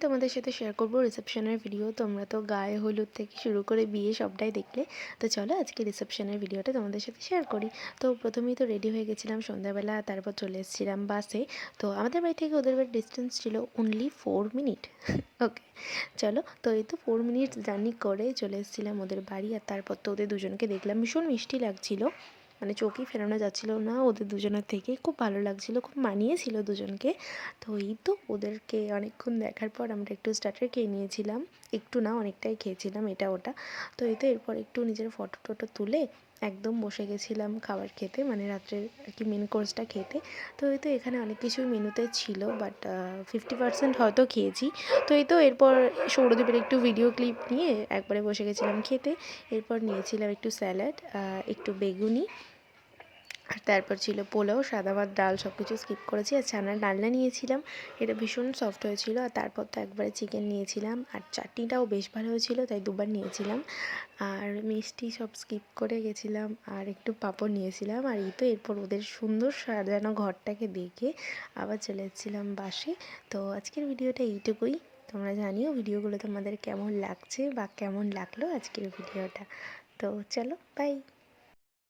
তোমাদের সাথে শেয়ার করবো রিসেপশনের ভিডিও। তোমরা তো গায়ে হলুদ থেকে শুরু করে বিয়ে সবটাই দেখলে, তো চলো আজকে রিসেপশনের ভিডিওটা তোমাদের সাথে শেয়ার করি। তো প্রথমেই তো রেডি হয়ে গেছিলাম সন্ধ্যাবেলা, তারপর চলে এসেছিলাম বাসে। তো আমাদের বাড়ি থেকে ওদের বাড়ির ডিস্টেন্স ছিল অনলি 4 মিনিট। ওকে, চলো। তো এই তো 4 মিনিট জার্নি করে চলে এসেছিলাম ওদের বাড়ি। আর তারপর তো ওদের দুজনকে দেখলাম, ভীষণ মিষ্টি লাগছিল, মানে চোখই ফেরানো যাচ্ছিল না ওদের দুজনের থেকে। খুব ভালো লাগছিল, খুব মানিয়েছিল দুজনকে। তো এই তো ওদেরকে অনেকক্ষণ দেখার পর আমরা একটু স্টার্টার খেয়ে নিয়েছিলাম, একটু না অনেকটাই খেয়েছিলাম এটা ওটা। তো এই তো এরপর একটু নিজের ফটো টটো তুলে একদম বসে গেছিলাম খাবার খেতে, মানে রাত্রের আর কি মেন কোর্সটা খেতে। তো এই তো এখানে অনেক কিছুই মেনুতে ছিল, বাট 50% হয়তো খেয়েছি। তো এই তো এরপর সৌরদীপের একটু ভিডিও ক্লিপ নিয়ে একবারে বসে গেছিলাম খেতে। এরপর নিয়েছিলাম একটু স্যালাড, একটু বেগুনি, আর তারপর ছিল পোলাও, সাদা ভাত, ডাল সব কিছু স্কিপ করেছি। আর ছানার ডালনা নিয়েছিলাম, এটা ভীষণ সফট হয়েছিল। আর তারপর তো একবারে চিকেন নিয়েছিলাম, আর চাটনিটাও বেশ ভালো হয়েছিল, তাই দুবার নিয়েছিলাম। আর মিষ্টি সব স্কিপ করে গেছিলাম, আর একটু পাঁপড় নিয়েছিলাম। আর এই তো এরপর ওদের সুন্দর সাজানো ঘরটাকে দেখে আবার চলে এসেছিলাম বাসে। তো আজকের ভিডিওটা এইটুকুই। তোমরা জানিও ভিডিওগুলো তোমাদের কেমন লাগছে বা কেমন লাগলো আজকের ভিডিওটা। তো চলো, বাই।